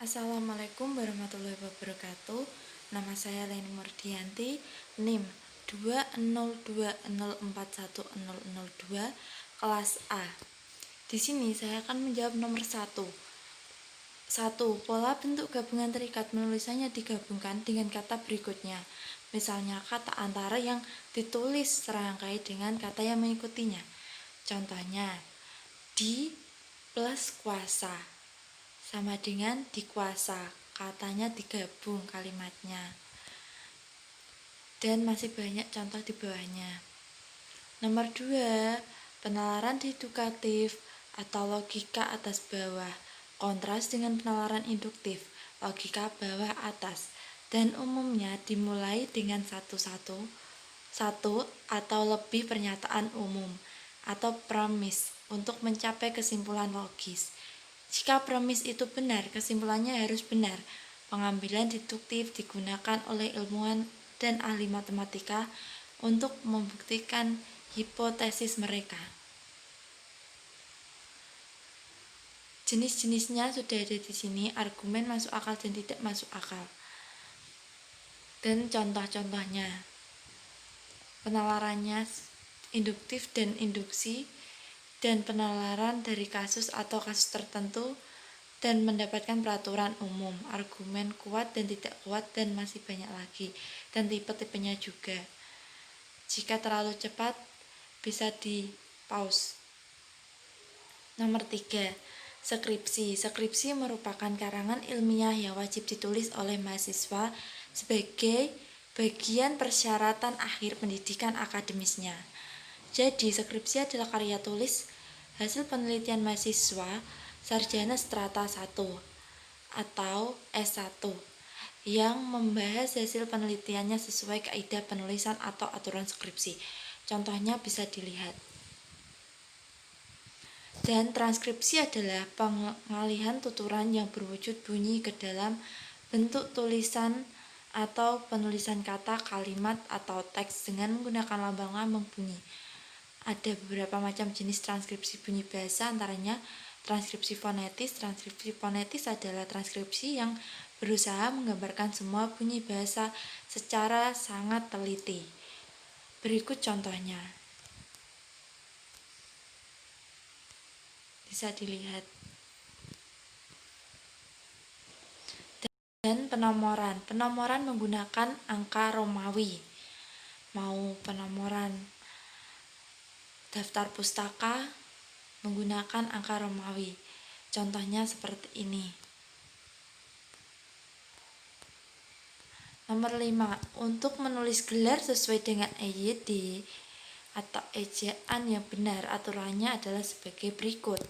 Assalamualaikum warahmatullahi wabarakatuh. Nama saya Leni Murdianti, NIM 202041002, kelas A. Di sini saya akan menjawab nomor 1. 1. Pola bentuk gabungan terikat menulisannya digabungkan dengan kata berikutnya. Misalnya kata antara yang ditulis serangkai dengan kata yang mengikutinya. Contohnya, di plus kuasa sama dengan dikuasa, katanya digabung kalimatnya. Dan masih banyak contoh di bawahnya. Nomor 2, penalaran dedukatif atau logika atas bawah, kontras dengan penalaran induktif, logika bawah atas, dan umumnya dimulai dengan satu atau lebih pernyataan umum atau premis untuk mencapai kesimpulan logis. Jika premis itu benar, kesimpulannya harus benar. Pengambilan deduktif digunakan oleh ilmuwan dan ahli matematika untuk membuktikan hipotesis mereka. Jenis-jenisnya sudah ada di sini, argumen masuk akal dan tidak masuk akal. Dan contoh-contohnya. Penalarannya induktif dan induksi, dan penalaran dari kasus atau kasus tertentu dan mendapatkan peraturan umum, argumen kuat dan tidak kuat, dan masih banyak lagi, dan tipe-tipenya juga. Jika terlalu cepat bisa di pause. Nomor 3, skripsi. Skripsi merupakan karangan ilmiah yang wajib ditulis oleh mahasiswa sebagai bagian persyaratan akhir pendidikan akademisnya. Jadi, skripsi adalah karya tulis hasil penelitian mahasiswa sarjana strata 1 atau S1 yang membahas hasil penelitiannya sesuai kaidah penulisan atau aturan skripsi. Contohnya bisa dilihat. Dan transkripsi adalah pengalihan tuturan yang berwujud bunyi ke dalam bentuk tulisan atau penulisan kata, kalimat, atau teks dengan menggunakan lambang-lambang bunyi. Ada beberapa macam jenis transkripsi bunyi bahasa, antaranya transkripsi fonetis. Transkripsi fonetis adalah transkripsi yang berusaha menggambarkan semua bunyi bahasa secara sangat teliti. Berikut contohnya. Bisa dilihat. Dan penomoran. Penomoran menggunakan angka Romawi. Mau penomoran daftar pustaka menggunakan angka Romawi. Contohnya seperti ini. Nomor 5. Untuk menulis gelar sesuai dengan EYD atau ejaan yang benar, aturannya adalah sebagai berikut.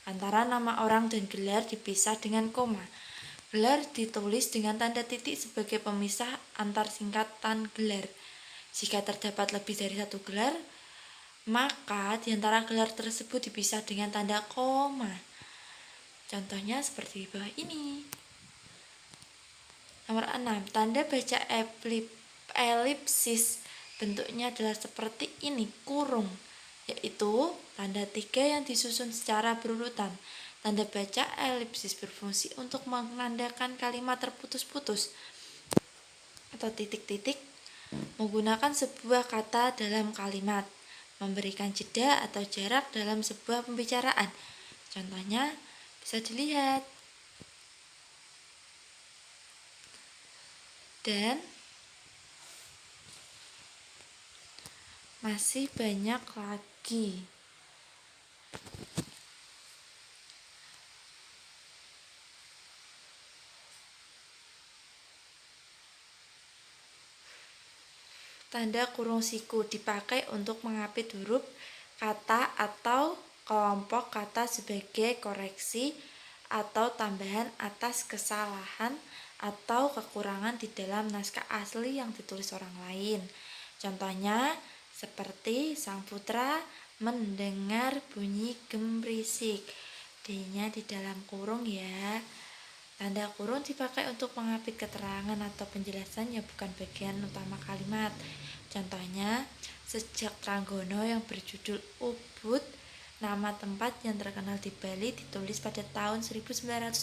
Antara nama orang dan gelar dipisah dengan koma. Gelar ditulis dengan tanda titik sebagai pemisah antar singkatan gelar. Jika terdapat lebih dari satu gelar, maka di antara gelar tersebut dipisah dengan tanda koma. Contohnya seperti di bawah ini. Nomor 6. Tanda baca elipsis bentuknya adalah seperti ini, kurung, yaitu tanda 3 yang disusun secara berurutan. Tanda baca elipsis berfungsi untuk menandakan kalimat terputus-putus atau titik-titik menggunakan sebuah kata dalam kalimat, memberikan jeda atau jarak dalam sebuah pembicaraan. Contohnya bisa dilihat. Dan masih banyak lagi. Tanda kurung siku dipakai untuk mengapit huruf kata atau kelompok kata sebagai koreksi atau tambahan atas kesalahan atau kekurangan di dalam naskah asli yang ditulis orang lain. Contohnya seperti sang putra mendengar bunyi gemerisik. D-nya di dalam kurung ya. Tanda kurung dipakai untuk mengapit keterangan atau penjelasan yang bukan bagian utama kalimat. Contohnya, sejak Tranggono yang berjudul Ubud, nama tempat yang terkenal di Bali, ditulis pada tahun 1962.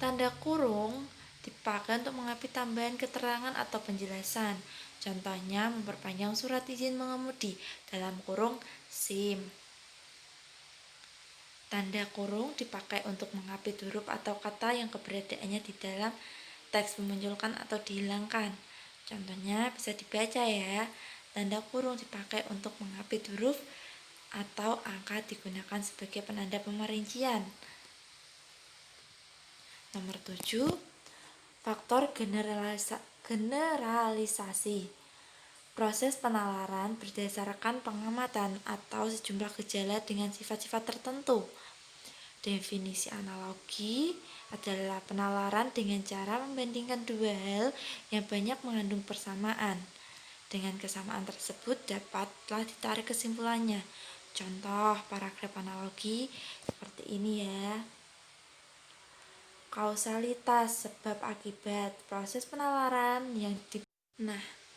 Tanda kurung dipakai untuk mengapi tambahan keterangan atau penjelasan. Contohnya memperpanjang surat izin mengemudi dalam kurung SIM. Tanda kurung dipakai untuk mengapit huruf atau kata yang keberadaannya di dalam teks memunculkan atau dihilangkan. Contohnya bisa dibaca ya. Tanda kurung dipakai untuk mengapit huruf atau angka digunakan sebagai penanda pemerincian. Nomor 7, faktor generalisasi. Proses penalaran berdasarkan pengamatan atau sejumlah gejala dengan sifat-sifat tertentu. Definisi analogi adalah penalaran dengan cara membandingkan dua hal yang banyak mengandung persamaan. Dengan kesamaan tersebut dapatlah ditarik kesimpulannya. Contoh paragraf analogi seperti ini ya. Kausalitas sebab akibat proses penalaran yang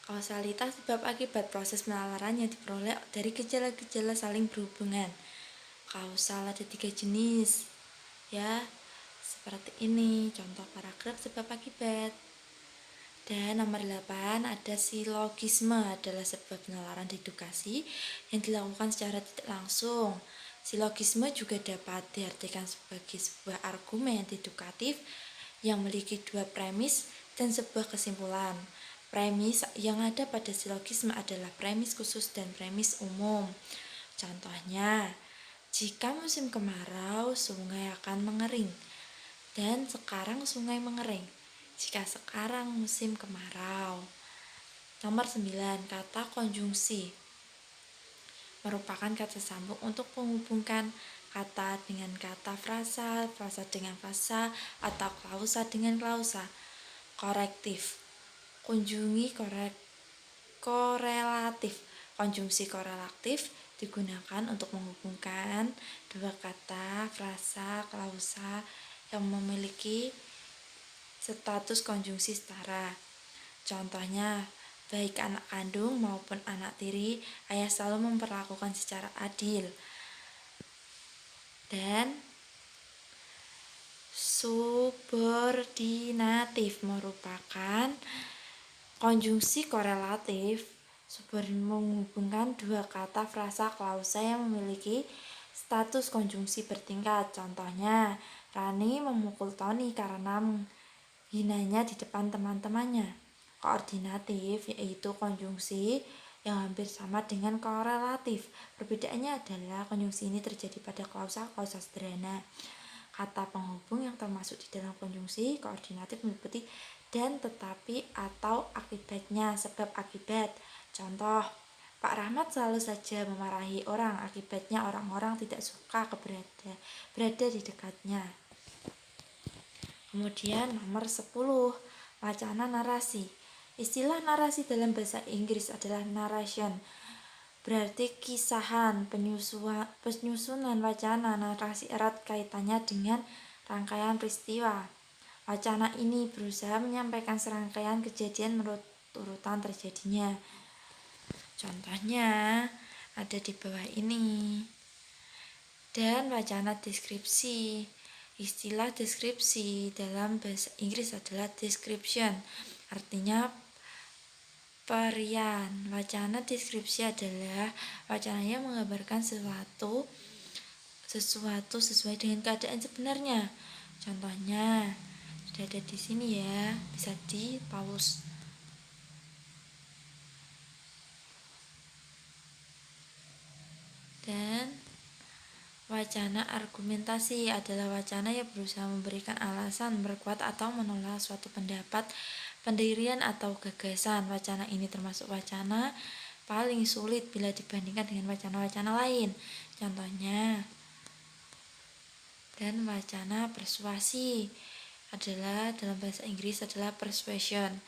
kausalitas sebab akibat proses penalaran yang diperoleh dari gejala-gejala saling berhubungan. Kausal ada 3 jenis ya, seperti ini contoh paragraf sebab akibat. Dan nomor 8 ada silogisme, adalah sebuah penalaran dedukasi yang dilakukan secara tidak langsung. Silogisme juga dapat diartikan sebagai sebuah argumen dedukatif yang memiliki dua premis dan sebuah kesimpulan. Premis yang ada pada silogisme adalah premis khusus dan premis umum. Contohnya, jika musim kemarau, sungai akan mengering. Dan sekarang sungai mengering. Jika sekarang musim kemarau. Nomor 9, kata konjungsi merupakan kata sambung untuk menghubungkan kata dengan kata, frasa, frasa dengan frasa, atau klausa dengan klausa. Korektif, konjunsi korelatif. Konjungsi korelatif digunakan untuk menghubungkan dua kata, frasa, klausa yang memiliki status konjungsi setara. Contohnya, baik anak kandung maupun anak tiri, ayah selalu memperlakukan secara adil. Dan subordinatif merupakan konjungsi korelatif menghubungkan dua kata, frasa, klausa yang memiliki status konjungsi bertingkat. Contohnya, Rani memukul Tony karena menghinanya di depan teman-temannya. Koordinatif yaitu konjungsi yang hampir sama dengan korelatif. Perbedaannya adalah konjungsi ini terjadi pada klausa-klausa sederhana. Kata penghubung yang termasuk di dalam konjungsi koordinatif meliputi dan, tetapi, atau akibatnya, sebab akibat. Contoh, Pak Rahmat selalu saja memarahi orang, akibatnya orang-orang tidak suka berada di dekatnya. Kemudian nomor 10, wacana narasi. Istilah narasi dalam bahasa Inggris adalah narration. Berarti kisahan, penyusunan wacana. Narasi erat kaitannya dengan rangkaian peristiwa. Wacana ini berusaha menyampaikan serangkaian kejadian menurut urutan terjadinya. Contohnya ada di bawah ini. Dan wacana deskripsi. Istilah deskripsi dalam bahasa Inggris adalah description. Artinya perian. Wacana deskripsi adalah wacana yang menggambarkan sesuatu sesuai dengan keadaan sebenarnya. Contohnya sudah ada di sini ya, bisa di pause. Dan wacana argumentasi adalah wacana yang berusaha memberikan alasan, memperkuat atau menolak suatu pendapat, pendirian atau gagasan. Wacana ini termasuk wacana paling sulit bila dibandingkan dengan wacana-wacana lain. Contohnya, dan wacana persuasi adalah dalam bahasa Inggris adalah persuasion.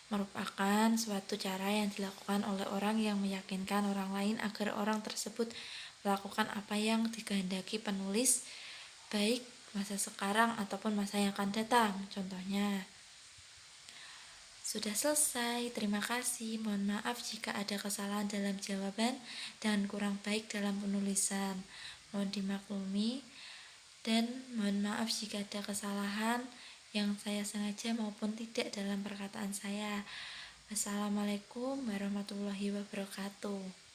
Merupakan suatu cara yang dilakukan oleh orang yang meyakinkan orang lain agar orang tersebut melakukan apa yang dikehendaki penulis, baik masa sekarang ataupun masa yang akan datang. Contohnya, sudah selesai, terima kasih. Mohon maaf jika ada kesalahan dalam jawaban dan kurang baik dalam penulisan. Mohon dimaklumi dan mohon maaf jika ada kesalahan yang saya sengaja maupun tidak dalam perkataan saya. Wassalamualaikum warahmatullahi wabarakatuh.